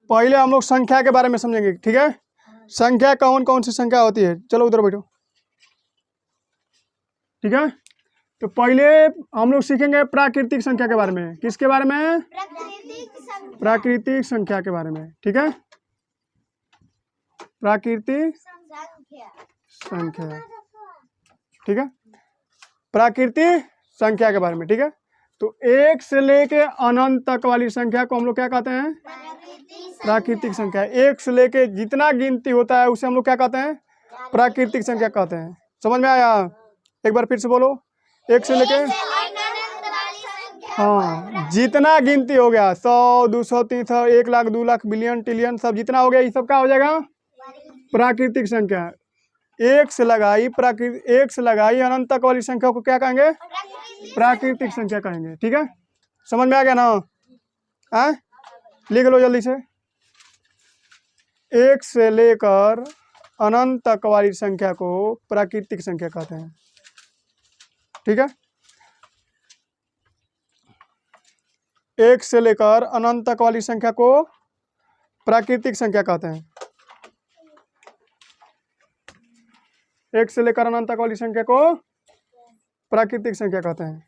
पहले हम लोग संख्या के बारे में समझेंगे, ठीक है। संख्या कौन कौन सी संख्या होती है, चलो उधर बैठो, ठीक है। तो पहले हम लोग सीखेंगे प्राकृतिक संख्या के बारे में। किसके बारे में? प्राकृतिक संख्या के बारे में, ठीक है। प्राकृतिक संख्या, ठीक है, प्राकृतिक संख्या के बारे में, ठीक है। तो एक से लेके अनंत तक वाली संख्या को हम लोग क्या कहते हैं? प्राकृतिक संख्या। एक से लेके जितना गिनती होता है उसे हम लोग क्या कहते हैं? प्राकृतिक संख्या कहते हैं। समझ में आया? एक बार फिर से बोलो, एक से लेके, हाँ, जितना गिनती हो गया 100 200 300 1 लाख 2 लाख बिलियन ट्रिलियन सब जितना हो गया ये सब क्या हो जाएगा? प्राकृतिक संख्या। एक से लगाई अनंत तक वाली संख्या को क्या कहेंगे? प्राकृतिक संख्या कहेंगे, ठीक है। समझ में आ गया ना? लिख लो जल्दी से। एक से लेकर अनंत तक वाली संख्या को प्राकृतिक संख्या कहते हैं, ठीक है। एक से लेकर अनंत तक वाली संख्या को प्राकृतिक संख्या कहते हैं। एक से लेकर अनंत तक वाली संख्या को प्राकृतिक संख्या कहते हैं,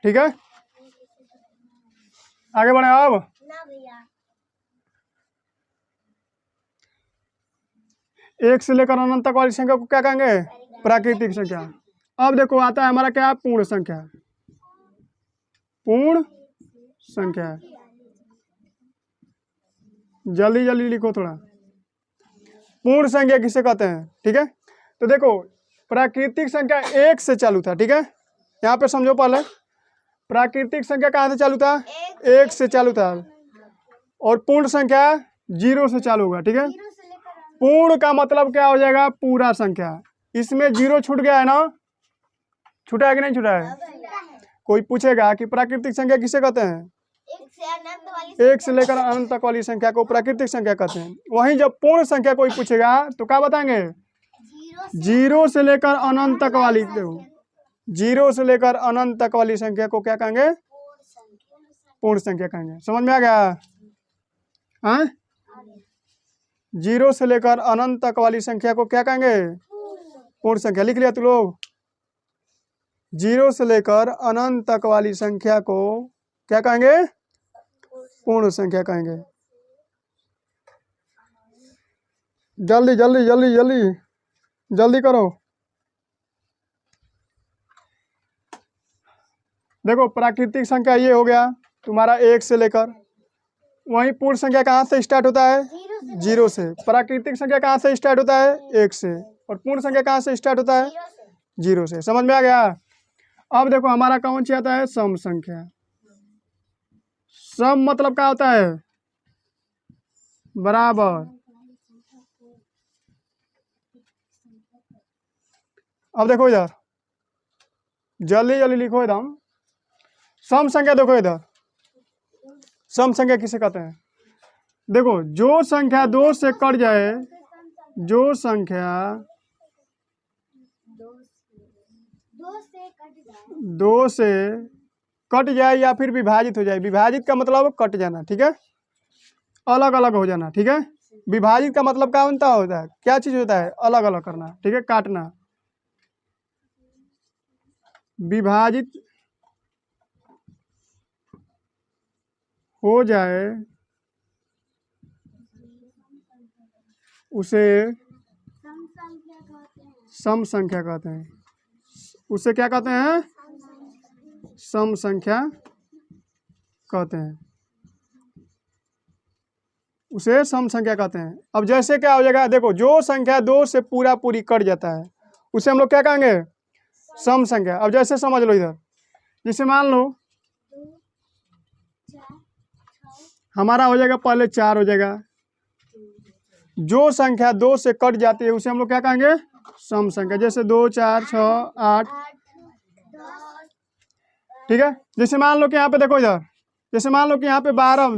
ठीक है। आगे बढ़े अब। एक से लेकर अनंत तक वाली संख्या को क्या कहेंगे? प्राकृतिक संख्या। अब देखो आता है हमारा क्या? पूर्ण संख्या। पूर्ण संख्या, जल्दी जल्दी लिखो थोड़ा। पूर्ण संख्या किसे कहते हैं, ठीक है। तो देखो प्राकृतिक संख्या एक से चालू था, ठीक है। यहाँ पे समझो पहले, प्राकृतिक संख्या कहाँ से चालू था? एक से चालू था। और पूर्ण संख्या 0 से चालू होगा, ठीक है। पूर्ण का मतलब क्या हो जाएगा? पूरा संख्या। इसमें 0 छूट गया है ना? छूटा है कि नहीं छूटा है? कोई पूछेगा कि प्राकृतिक संख्या किसे कहते हैं? एक से लेकर अनंत तक वाली संख्या को प्राकृतिक संख्या कहते हैं। वहीं जब पूर्ण संख्या कोई पूछेगा तो क्या बताएंगे? 0 से लेकर अनंत तक वाली, 0 से लेकर अनंत तक वाली संख्या को क्या कहेंगे? पूर्ण संख्या कहेंगे। समझ में आ गया? हाँ, 0 से लेकर अनंत तक वाली संख्या को क्या कहेंगे? पूर्ण संख्या। लिख लिया तू लोग? 0 से लेकर अनंत तक वाली संख्या को क्या कहेंगे? पूर्ण संख्या कहेंगे। जल्दी जल्दी जल्दी जल्दी जल्दी करो। देखो प्राकृतिक संख्या ये हो गया तुम्हारा 1 से लेकर। वहीं पूर्ण संख्या कहाँ से स्टार्ट होता है? 0 से। प्राकृतिक संख्या कहाँ से स्टार्ट होता है? 1 से। और पूर्ण संख्या कहाँ से स्टार्ट होता है? 0 से। समझ में आ गया? अब देखो हमारा कौन सी आता है? सम संख्या। सम मतलब क्या होता है? बराबर। अब देखो इधर, जल्दी जल्दी लिखो इधर। सम संख्या देखो इधर, सम संख्या किसे कहते हैं? देखो जो संख्या 2 से कट जाए, जो संख्या 2 से कट जाए या फिर विभाजित हो जाए। विभाजित का मतलब कट जाना, ठीक है, अलग अलग हो जाना, ठीक है। विभाजित का मतलब क्या होता है? क्या चीज होता है? अलग अलग करना, ठीक है, काटना। विभाजित हो जाए उसे सम संख्या कहते हैं। उसे क्या कहते हैं? सम संख्या कहते हैं। उसे सम संख्या कहते हैं। अब जैसे क्या हो जाएगा? देखो जो संख्या 2 से पूरा पूरी कट जाता है उसे हम लोग क्या कहेंगे? सम संख्या। अब जैसे समझ लो इधर, जैसे मान लो हमारा हो जाएगा, पहले 4 हो जाएगा। जो संख्या 2 से कट जाती है उसे हम लोग क्या कहेंगे? सम संख्या। जैसे 2 4 6 8, ठीक है। जैसे मान लो कि यहाँ पे देखो इधर, जैसे मान लो कि यहाँ पे 12 हो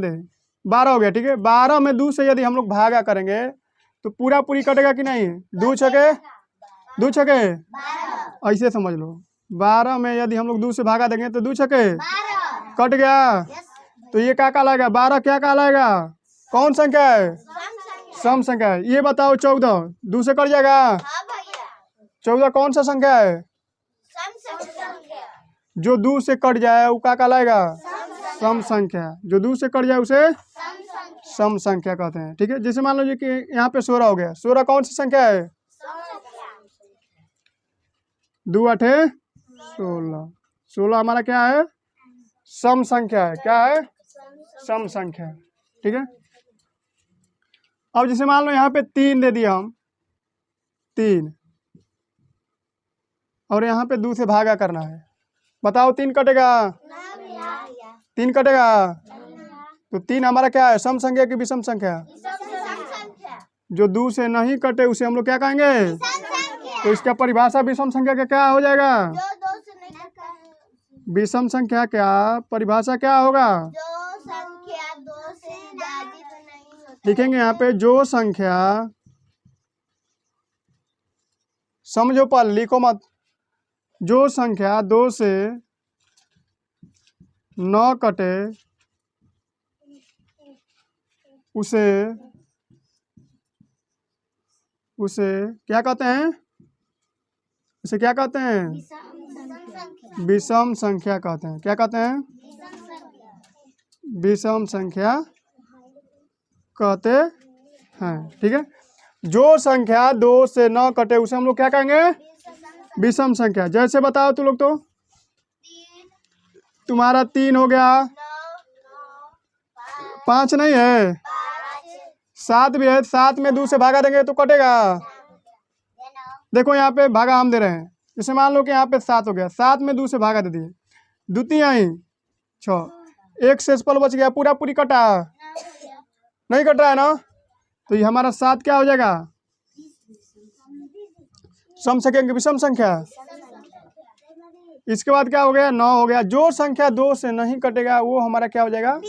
गया, ठीक है। 12 में 2 से यदि हम लोग भागा करेंगे तो पूरा पूरी कटेगा कि नहीं? 2 छके ऐसे समझ लो। 12 में यदि हम लोग 2 से भागा देंगे तो 2 छके कट गया। तो ये क्या कहलाएगा? 12 क्या कहलाएगा? कौन संख्या है? सम संख्या है। ये बताओ 14 दो से कट जाएगा? 14 कौन सा संख्या है? जो दो से कट जाए वो क्या कहलाएगा? सम संख्या। जो दो से कट जाए उसे सम संख्या कहते हैं। ठीक है, जैसे मान लो कि यहाँ पे 16 हो गया। 16 कौन सी संख्या है? 2 8 16। 16 हमारा क्या है? सम संख्या है। क्या है? सम संख्या। ठीक है, अब जैसे मान लो यहाँ पे 3 दे दिया हम, 3, और यहाँ पे 2 से भागा करना है। बताओ 3 कटेगा? 3 कटेगा? तो 3 हमारा क्या है? सम संख्या की विषम संख्या? जो 2 से नहीं कटे उसे हम लोग क्या कहेंगे? तो इसका परिभाषा विषम संख्या का क्या हो जाएगा? विषम संख्या क्या परिभाषा क्या होगा? लिखेंगे यहाँ पे जो संख्या, समझो पर लिखो मत, जो संख्या 2 से न कटे उसे क्या कहते हैं? उसे क्या कहते हैं? विषम संख्या कहते हैं। क्या कहते हैं? विषम संख्या कहते हैं। ठीक है, जो संख्या 2 से न कटे उसे हम लोग क्या कहेंगे? विषम संख्या। जैसे बताओ तुम लोग, तो तुम्हारा 3 हो गया, 5 नहीं है, 7 भी है। 7 में 2 से भागा देंगे तो कटेगा। देखो यहाँ पे भागा हम दे रहे हैं। जैसे मान लो कि यहाँ पे 7 हो गया, 7 में 2 से भागा दे दिए, द्वितीय ही 6, एक शेषफल बच गया, पूरा पूरी कटा नहीं कट रहा है ना? तो ये हमारा 7 क्या हो जाएगा? सम संख्या की विषम संख्या। इसके बाद क्या हो गया? 9 हो गया। जो संख्या 2 से नहीं कटेगा वो हमारा क्या हो जाएगा?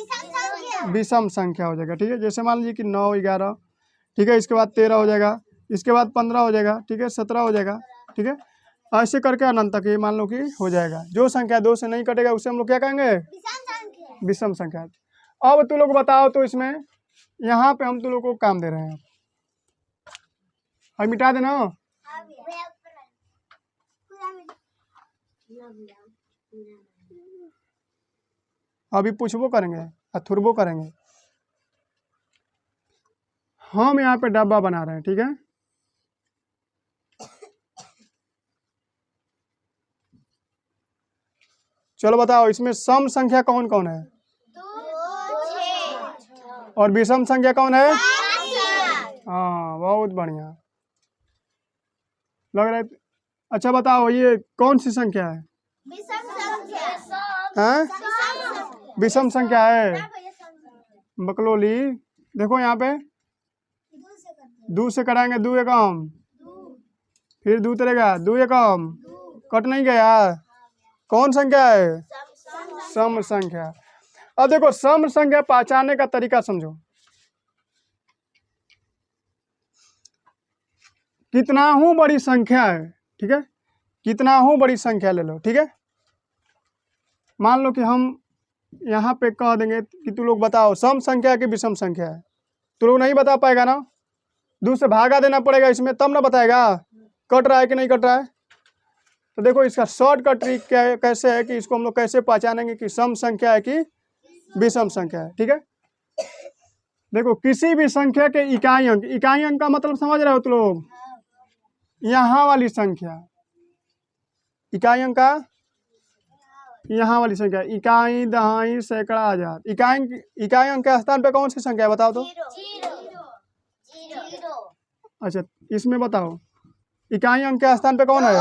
विषम संख्या हो जाएगा। ठीक है, जैसे मान लीजिए कि 9 11, ठीक है, इसके बाद 13 हो जाएगा, इसके बाद 15 हो जाएगा, ठीक है, 17 हो जाएगा। ठीक है, ऐसे करके अनंत तक ये मान लो कि हो जाएगा। जो संख्या 2 से नहीं कटेगा उसे हम लोग क्या कहेंगे? विषम संख्या। अब तुम लोग बताओ, तो इसमें यहाँ पे हम तुम लोग को काम दे रहे हैं, और मिटा देना। अभी पूछबो करेंगे, अथुरबो करेंगे। हम यहाँ पे डब्बा बना रहे हैं। ठीक है, चलो बताओ इसमें सम संख्या कौन कौन है? 2 और विषम संख्या कौन है? हाँ, बहुत बढ़िया लग रहा है। अच्छा बताओ ये कौन सी संख्या है? हैं? विषम संख्या है। बकलोली, देखो यहाँ पे 2 से कराएंगे, 2 एकम, फिर 2 तरेगा, 2 एकम, कट नहीं गया। कौन संख्या है? सम संख्या। अब देखो सम संख्या पहचानने का तरीका समझो। कितना हूं बड़ी संख्या है, ठीक है, कितना हूं बड़ी संख्या ले लो। ठीक है, मान लो कि हम यहाँ पे कह देंगे कि तू लोग बताओ सम संख्या की विषम संख्या है, तू लोग नहीं बता पाएगा ना? 2 से भागा देना पड़ेगा इसमें, तब ना बताएगा कट रहा है कि नहीं कट रहा है। तो देखो इसका शॉर्टकट ट्रिक क्या है, कैसे है कि इसको हम लोग कैसे पहचानेंगे कि सम संख्या है कि विषम संख्या है। ठीक है, देखो किसी भी संख्या के इकाई अंक का मतलब समझ रहे हो तुम लोग? यहाँ वाली संख्या, इकाई अंक का यहाँ वाली संख्या, इकाई, दहाई, सैकड़ा, हजार। इकाई अंक के स्थान पे कौन सी संख्या है बताओ तो? अच्छा इसमें बताओ इकाई अंक के स्थान पे कौन है?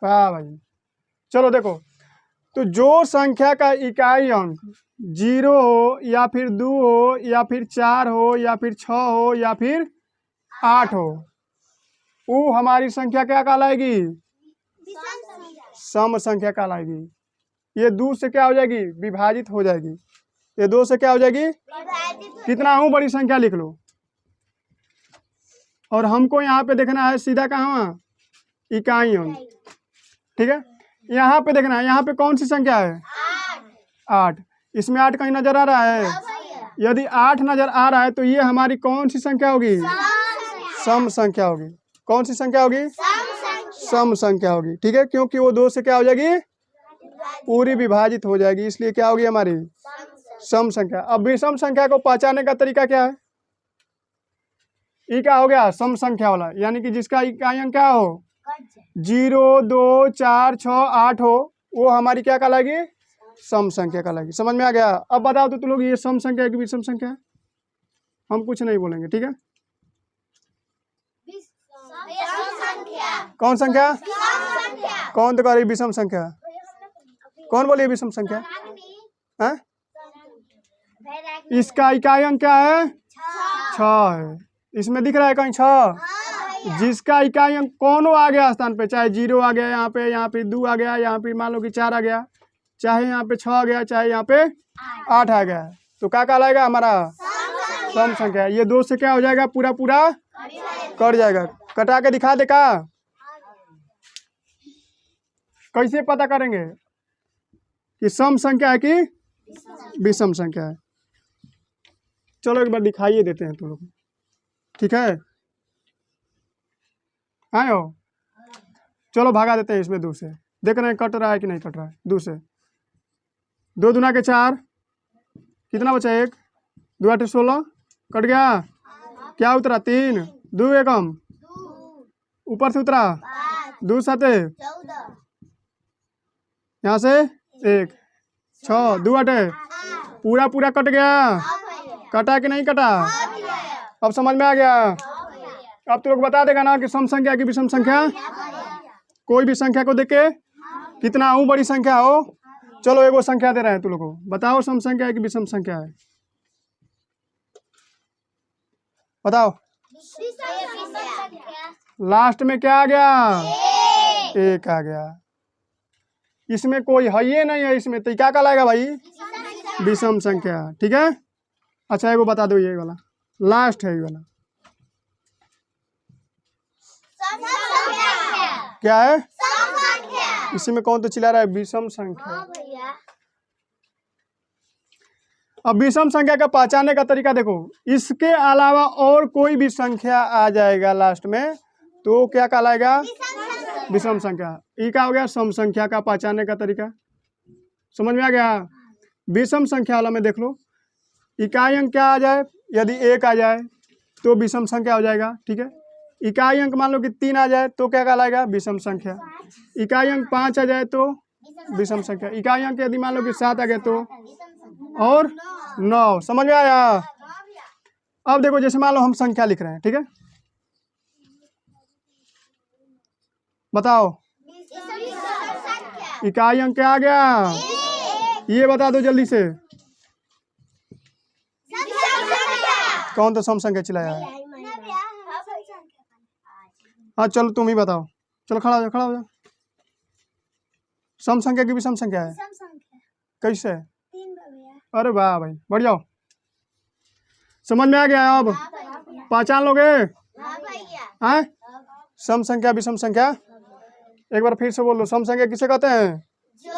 वाह भाई। चलो देखो, तो जो संख्या का इकाई अंक 0 हो या फिर 2 हो या फिर 4 हो या फिर 6 हो या फिर 8 हो, वो हमारी संख्या क्या कहलाएगी? सम संख्या कहलाएगी। ये 2 से क्या हो जाएगी? विभाजित हो जाएगी। ये 2 से क्या हो जाएगी? कितना हूं बड़ी संख्या लिख लो। और हमको यहाँ पे देखना है सीधा कहाँ? इकाई अंक। ठीक है, यहाँ पे देखना है, यहाँ पे कौन सी संख्या है? 8। इसमें 8 कहीं नजर आ रहा है? यदि 8 नजर आ रहा है तो ये हमारी कौन सी संख्या होगी? सम संख्या होगी। कौन सी संख्या होगी? सम संख्या होगी। ठीक है, क्योंकि वो 2 से क्या हो जाएगी? पूरी विभाजित हो जाएगी, इसलिए क्या होगी हमारी? सम संख्या। अब विषम संख्या को पहचानने का तरीका क्या है? ये क्या हो गया? सम संख्या वाला, यानी कि जिसका इकाई अंक क्या हो? 0, 2, 4, 6, 8 हो, वो हमारी क्या कहलाएगी? सम संख्या कहलाएगी। समझ में आ गया? अब बताओ तो तुम लोग, ये सम संख्या है कि विषम संख्या है? हम कुछ नहीं बोलेंगे, ठीक है? कौन संख्या? कौन तो कह रही विषम संख्या? कौन बोलिए विषम संख्या है? इसका इकाई अंक क्या है? 6 है। इसमें दिख रहा है कहीं 6? जिसका इकाई अंक कौन आ गया स्थान पे, चाहे 0 आ गया यहाँ पे 2 आ गया, यहाँ पे मान लो कि 4 आ गया, चाहे यहाँ पे 6 आ गया, चाहे यहाँ पे 8 आ गया, तो क्या कहलाएगा? हमारा सम संख्या। ये 2 से क्या हो जाएगा? पूरा पूरा कट जाएगा। कटा के दिखा दे का? कैसे पता करेंगे कि सम संख्या है कि विषम संख्या है? चलो एक बार दिखाइए देते हैं तुम लोग, ठीक है? आए हो? चलो भगा देते हैं इसमें 2 से, देख रहे हैं कट रहा है कि नहीं कट रहा है। 2 से 2 दूना के 4, कितना बचा? 1, 2 8 16, कट गया। क्या उतरा? 3, 2 एकम, ऊपर से उतरा 2 7, यहाँ से 1, 6, 2 8, पूरा पूरा कट गया। कटा कि नहीं कटा? अब समझ में आ गया? अब तो लोग बता देगा ना कि सम संख्या की विषम संख्या? कोई भी संख्या को देख के कितना हो बड़ी संख्या हो, चलो एगो संख्या दे रहे हैं तुम लोग को, बताओ सम संख्या है कि विषम संख्या है? बताओ। लास्ट में क्या आ गया? 1 आ गया। इसमें कोई है ही नहीं है, इसमें तो क्या कहलाएगा भाई? विषम संख्या। ठीक है, अच्छा एगो बता दो, ये वाला लास्ट है, ये वाला क्या है? इसी में कौन तो चिल्ला रहा है? विषम संख्या। अब विषम संख्या का पहचानने का तरीका देखो, इसके अलावा और कोई भी संख्या आ जाएगा लास्ट में तो क्या कहलाएगा? विषम संख्या। ये क्या हो गया? सम संख्या का पहचानने का तरीका। समझ में आ गया? विषम संख्या वाला में देख लो, इकाई अंक क्या आ जाए? यदि 1 आ जाए तो विषम संख्या हो जाएगा। ठीक है, इकाई अंक मान लो कि 3 आ जाए तो क्या कहलाएगा? विषम संख्या। इकाई अंक 5 आ जाए तो विषम संख्या। इकाई अंक यदि मान लो कि 7 आ गए तो, और 9। समझ में आया? अब देखो, जैसे मान लो हम संख्या लिख रहे हैं, ठीक है, बताओ इकाई अंक क्या आ गया? ये बता दो जल्दी से। कौन तो सम संख्या चिल्लाया है? हाँ चलो तुम ही बताओ, चलो खड़ा हो जाओ, खड़ा हो जाओ। सम संख्या की भी सम संख्या है? कैसे? अरे वाह भाई, बढ़ जाओ। समझ में आ गया? अब पहचान लोगे? हाँ, सम संख्या विषम संख्या। एक बार फिर से बोल दो, सम संख्या किसे कहते हैं? जो 2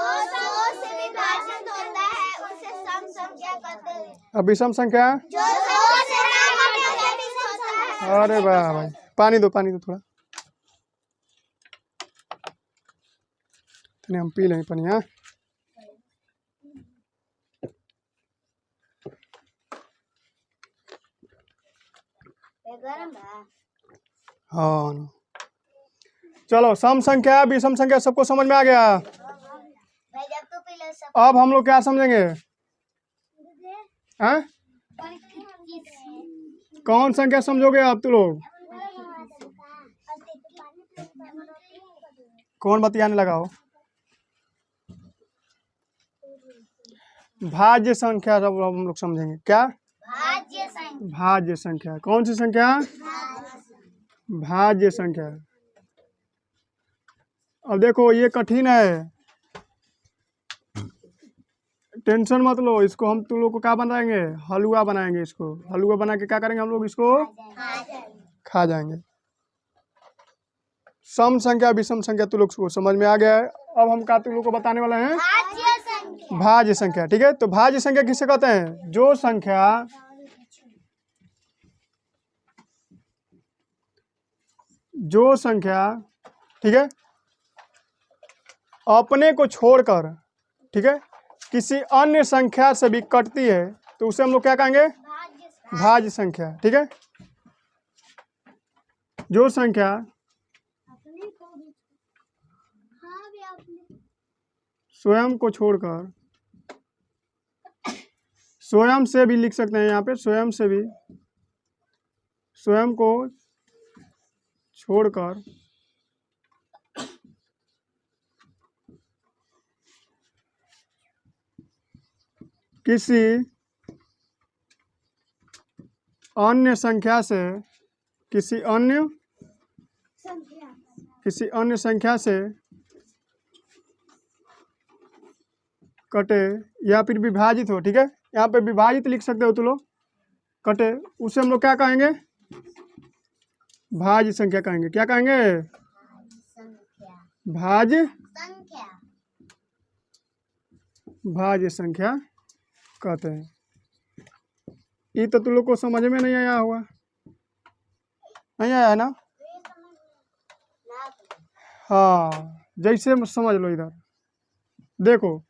से विभाजित होता है उसे सम संख्या कहते हैं। अब विषम संख्या? जो 2 से विभाजित होता है। अरे वाह भाई, पानी दो थोड़ा, हम पी लेंगे पानी। हाँ, हाँ चलो, सम संख्या विषम संख्या सबको समझ में आ गया? अब हम लोग क्या समझेंगे? हाँ, कौन संख्या समझोगे आप तुम लोग? कौन बतियाने लगा हो? भाज्य संख्या सब हम लोग समझेंगे। क्या? भाज्य संख्या। कौन सी संख्या? भाज्य संख्या। अब देखो, ये कठिन है, टेंशन मत लो। इसको हम तुम लोग को क्या बनाएंगे? हलवा बनाएंगे। इसको हलवा बना के क्या करेंगे हम लोग? इसको खा जाएंगे। सम संख्या विषम संख्या तुम लोग को समझ में आ गया है। अब हम क्या तुम लोग को बताने वाले हैं? भाज्य संख्या, ठीक है। तो भाज्य संख्या किसे कहते हैं? जो संख्या, ठीक है, अपने को छोड़कर, ठीक है, किसी अन्य संख्या से भी कटती है तो उसे हम लोग क्या कहेंगे? भाज्य संख्या, ठीक है। जो संख्या स्वयं को छोड़कर, स्वयं से भी लिख सकते हैं यहाँ पे, स्वयं से भी, स्वयं को छोड़कर किसी अन्य संख्या से, किसी अन्य संख्या से कटे या फिर विभाजित हो, ठीक है। यहाँ पे विभाजित लिख सकते हो तुम लोग, कटे, उसे हम लोग क्या कहेंगे? भाज्य संख्या कहेंगे। क्या कहेंगे? भाज्य संख्या कहते हैं। ये तो तुम लोग को समझ में नहीं आया होगा, नहीं आया है ना? हाँ, जैसे समझ लो। इधर देखो,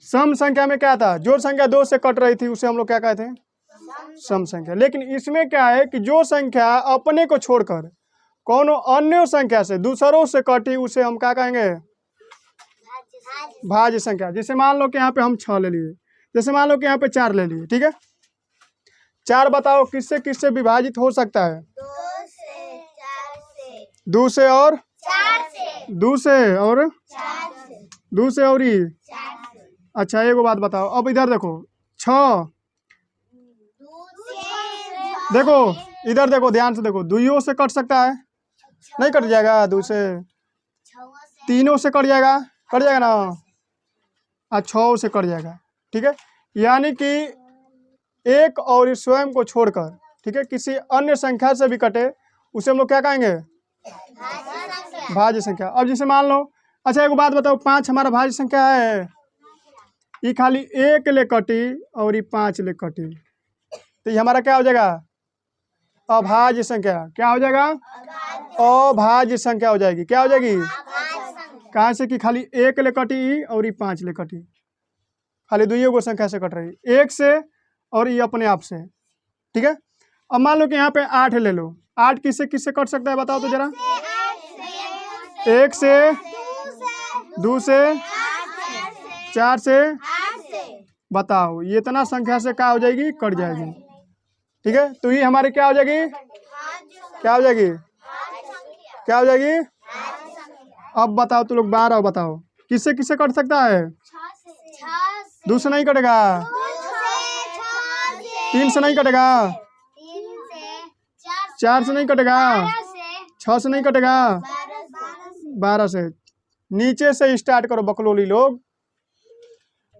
सम संख्या में क्या था? जो संख्या 2 से कट रही थी उसे हम लोग क्या कहते हैं? सम संख्या। लेकिन इसमें क्या है कि जो संख्या अपने को छोड़कर कौन अन्य संख्या से, दूसरों से कटी, उसे हम क्या कहेंगे? भाज्य संख्या। जैसे मान लो कि यहाँ पे हम 6 ले लिए, जैसे मान लो कि यहाँ पे 4 ले लिए, ठीक है। 4 बताओ किससे किससे विभाजित हो सकता है? 2 से और 2 से और 2 से और ही। अच्छा, एक बात बताओ, अब इधर देखो, 6, देखो इधर देखो, ध्यान से देखो, 2 से कट सकता है? नहीं कट जाएगा? 2 से 3 से कट जाएगा, कट जाएगा ना? 6 से कट जाएगा, ठीक है। यानी कि एक और स्वयं को छोड़कर, ठीक है, किसी अन्य संख्या से भी कटे, उसे हम लोग क्या कहेंगे? भाज्य संख्या। अब जैसे मान लो, अच्छा एक बात बताओ, 5 हमारा भाज्य संख्या है? ये खाली 1 ले कटी और ये 5 ले कटी, तो ये हमारा क्या हो जाएगा? अभाज्य संख्या। क्या हो जाएगा? अभाज्य संख्या हो जाएगी। क्या हो जाएगी? कहाँ से? कि खाली 1 ले कटी और ये 5 ले कटी, खाली 2 गो संख्या से कट रही, 1 से और ये अपने आप से, ठीक है। अब मान लो कि यहाँ पे 8 ले लो, 8 किससे किससे कट सकता है बताओ तो जरा? 1 से, 2 से, 4 से, बताओ ये इतना संख्या से क्या हो जाएगी? कट जाएगी, ठीक है। तो ये हमारी क्या हो जाएगी? क्या हो जाएगी? क्या हो जाएगी? अब बताओ तुम लोग, 12 बताओ किससे किससे कट सकता है? 2 से नहीं कटेगा, 3 से नहीं कटेगा, 4 से नहीं कटेगा, 6 से नहीं कटेगा, 12 से। नीचे से स्टार्ट करो बकलोली लोग।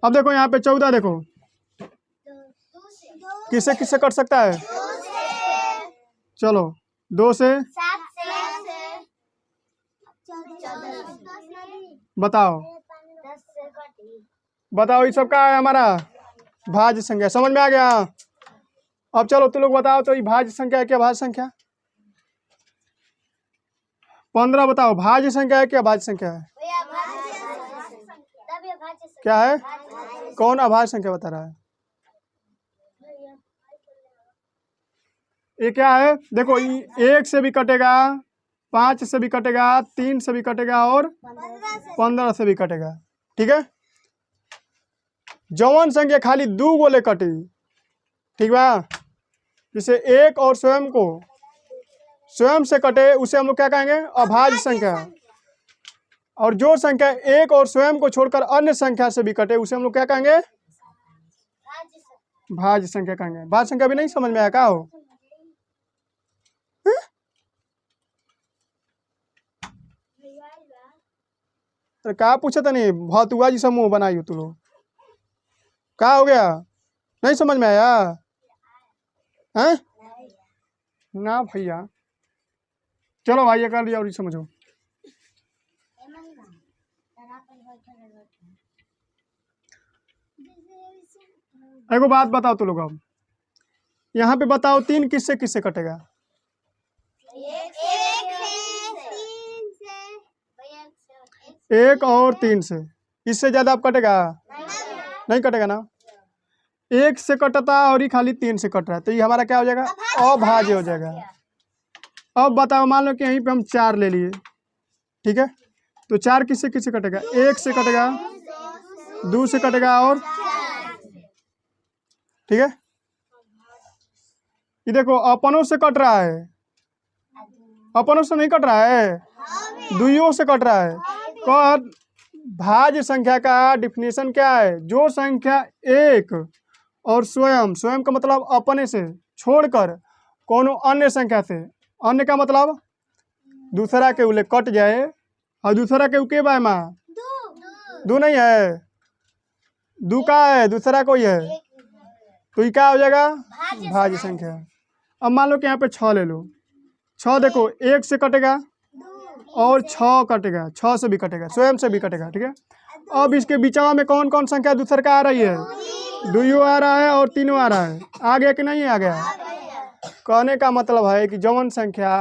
अब देखो यहाँ पे 14, देखो किससे किससे कट सकता है? चलो 2 से, बताओ बताओ, ये सब का है हमारा? भाज्य संख्या। समझ में आ गया? अब चलो तुम लोग बताओ तो ये भाज्य संख्या है क्या? भाज्य संख्या 15 बताओ, भाज्य संख्या है क्या? भाज्य संख्या है? क्या है? कौन अभाज्य संख्या बता रहा है? ये क्या है? देखो, 1 से भी कटेगा, 5 से भी कटेगा, 3 से भी कटेगा और 15 से भी कटेगा, ठीक है। जौन संख्या खाली 2 गोले कटी, ठीक बा, जैसे 1 और स्वयं से कटे, उसे हम लोग क्या कहेंगे? अभाज्य संख्या। और जो संख्या 1 और स्वयं को छोड़कर अन्य संख्या से भी कटे, उसे हम लोग क्या कहेंगे? भाज्य संख्या कहेंगे। भाज्य संख्या भी नहीं समझ में आया क्या हो? अरे क्या पूछा था? नहीं भौतुआ जी समूह बनाई हो तुम लोग, क्या हो गया? नहीं समझ में आया है ना भैया? चलो भाई ये कर लिया और ये समझो। एगो बात बताओ तो लोग, अब यहाँ पे बताओ 3 किससे किससे कटेगा? एक और 3 से। इससे ज्यादा अब कटेगा? नहीं कटेगा ना। 1 से कटता और ये खाली 3 से कट रहा है, तो ये हमारा क्या हो जाएगा? अभाज्य हो जाएगा। अब बताओ, मान लो कि यहीं पे हम 4 ले लिए, ठीक है, तो 4 किससे किससे कटेगा? 1 से कटेगा, 2 से कटेगा और, ठीक है। ये देखो अपनों से कट रहा है, अपनों से नहीं कट रहा है, दुइयों से कट रहा है। कर भाज्य संख्या का डिफिनेशन क्या है? जो संख्या एक और स्वयं, स्वयं का मतलब अपने से छोड़कर कोनो अन्य संख्या से, अन्य का मतलब दूसरा के उले कट जाए, और दूसरा के उके बाय माँ दो नहीं है, दू का है, दूसरा कोई है, तो ये क्या हो जाएगा? भाज्य संख्या। अब मान लो कि यहाँ पे 6 ले लो, 6 देखो 1 से कटेगा और 6 कटेगा, 6 से भी कटेगा, स्वयं से भी कटेगा, ठीक है। अब इसके बीचवा में कौन कौन संख्या दूसर का आ रही है? 2 आ रहा है और 3 आ रहा है। आ गया कि नहीं आ गया? कहने का मतलब है कि जौन संख्या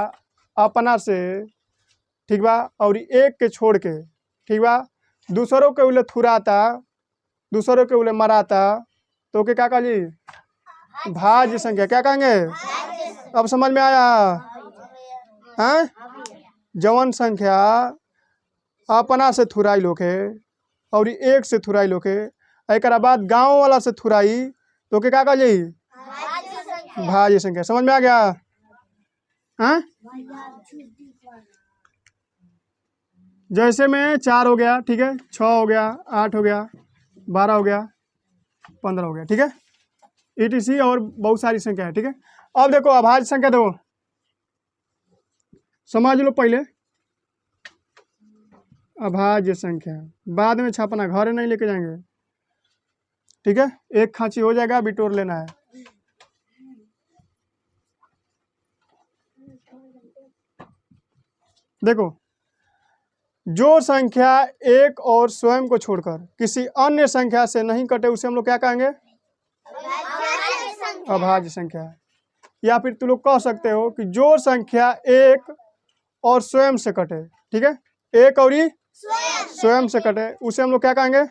अपना से, ठीक बा, और एक के छोड़ के, ठीक बा, दूसरों के उले थुराता, दूसरों के उले मराता, तो के क्या कही? भाज्य संख्या। क्या कहेंगे? अब समझ में आया? हैं? जवन संख्या अपना से थुराई लोके और एक से थुराई लोके, एक बाद गांव वाला से थुराई, तो के क्या कही? भाज्य संख्या। समझ में आ गया? हैं? जैसे में 4 हो गया, ठीक है, 6 हो गया, 8 हो गया, 12 हो गया, 15 हो गया, ठीक है, ETC और बहुत सारी संख्या है, ठीक है। अब देखो अभाज्य संख्या, देखो समझ लो पहले। अभाज्य संख्या बाद में छापना, घर नहीं लेके जाएंगे, ठीक है, एक खांची हो जाएगा, बिटोर लेना है। देखो, जो संख्या एक और स्वयं को छोड़कर किसी अन्य संख्या से नहीं कटे, उसे हम लोग क्या कहेंगे? अभाज्य संख्या। या फिर तुम लोग कह सकते हो कि जो संख्या एक और स्वयं से कटे, ठीक है, एक और ही स्वयं से कटे, उसे हम लोग क्या कहेंगे?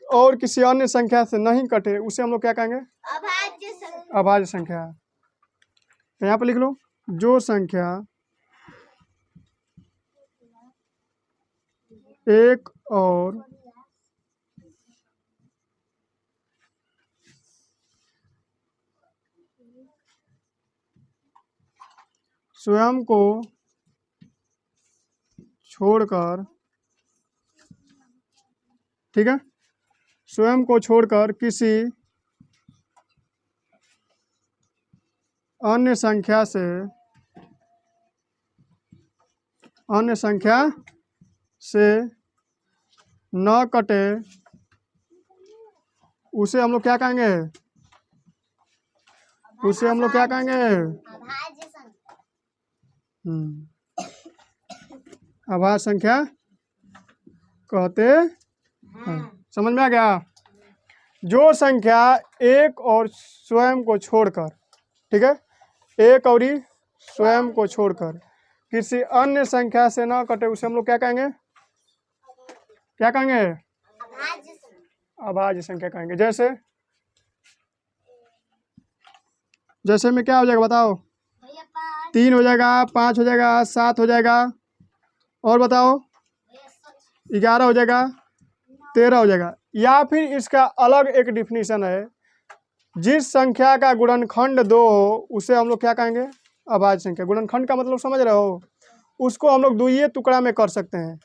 और किसी अन्य संख्या से नहीं कटे, उसे हम लोग क्या कहेंगे? अभाज्य संख्या। तो यहाँ पर लिख लो, जो संख्या एक और स्वयं को छोड़कर, ठीक है, स्वयं को छोड़कर किसी अन्य संख्या से न कटे, उसे हम लोग क्या कहेंगे? उसे हम लोग क्या कहेंगे? अभाज्य संख्या कहते हैं। समझ में आ गया? जो संख्या एक और स्वयं को छोड़कर, ठीक है, एक और ही स्वयं को छोड़कर किसी अन्य संख्या से ना कटे, उसे हम लोग क्या कहेंगे? क्या कहेंगे? अभाज्य संख्या कहेंगे। जैसे में क्या हो जाएगा बताओ? 3 हो जाएगा, 5 हो जाएगा, 7 हो जाएगा, और बताओ 11 हो जाएगा, 13 हो जाएगा। या फिर इसका अलग एक डिफिनीशन है, जिस संख्या का गुणनखंड 2 हो, उसे हम लोग क्या कहेंगे? अभाज्य संख्या। गुणनखंड का मतलब समझ रहे हो? उसको हम लोग दुइये टुकड़ा में कर सकते हैं।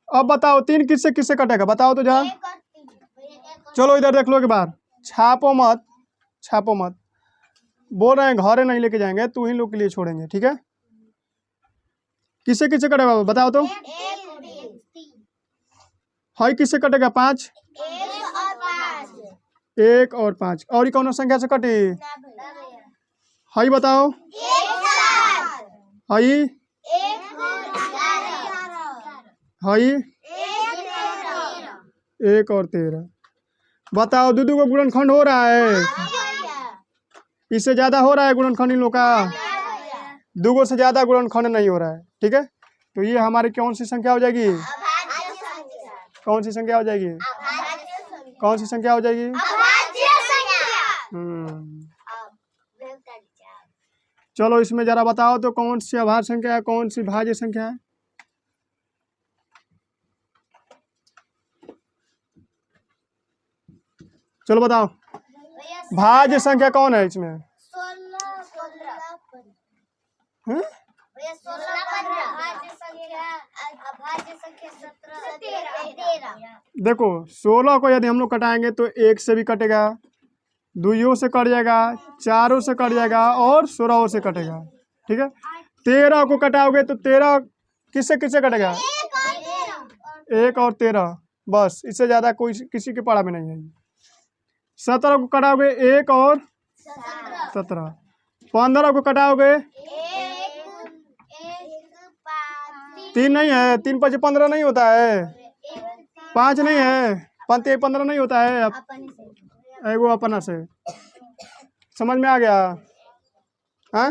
अब बताओ 3 किससे किससे कटेगा? बताओ तो जरा। चलो इधर देख लो एक बार, छापो मत, छापो मत, बोल रहे हैं घरे नहीं लेके जाएंगे, तू ही लोग के लिए छोड़ेंगे, ठीक है। किससे किससे कटेगा बताओ तो? हाई किससे कटेगा? 5। 1 और 5। और ये कौन संख्या से कटी? हाई बताओ। हाई हाई 1 और 13। बताओ, दो को गुणनखंड हो रहा है? इससे ज्यादा हो रहा है गुणनखंड इन लोग का? दो से ज्यादा गुणनखंड नहीं हो रहा है। ठीक है, तो ये हमारी कौन सी संख्या हो जाएगी? कौन सी संख्या हो जाएगी? कौन सी संख्या हो जाएगी? चलो इसमें जरा बताओ तो कौन सी अभाज्य संख्या है, कौन सी भाज्य संख्या है? चलो बताओ, भाज्य संख्या कौन है इसमें? हैं? देखो 16 को यदि हम लोग कटाएंगे तो 1 से भी कटेगा, 2 से कट जाएगा, 4 से कट जाएगा और 16 से कटेगा। ठीक है, 13 को कटाओगे तो 13 किससे किससे कटेगा? 1 और 13, बस, इससे ज्यादा कोई किसी के पाड़ा में नहीं है। 17 को कटाओगे 1 और 17, 15 को कटाओगे 3 नहीं है, 3 5 15 नहीं होता है, 5 नहीं है, 5 15 नहीं होता है। वो अपना से समझ में आ गया? हाँ।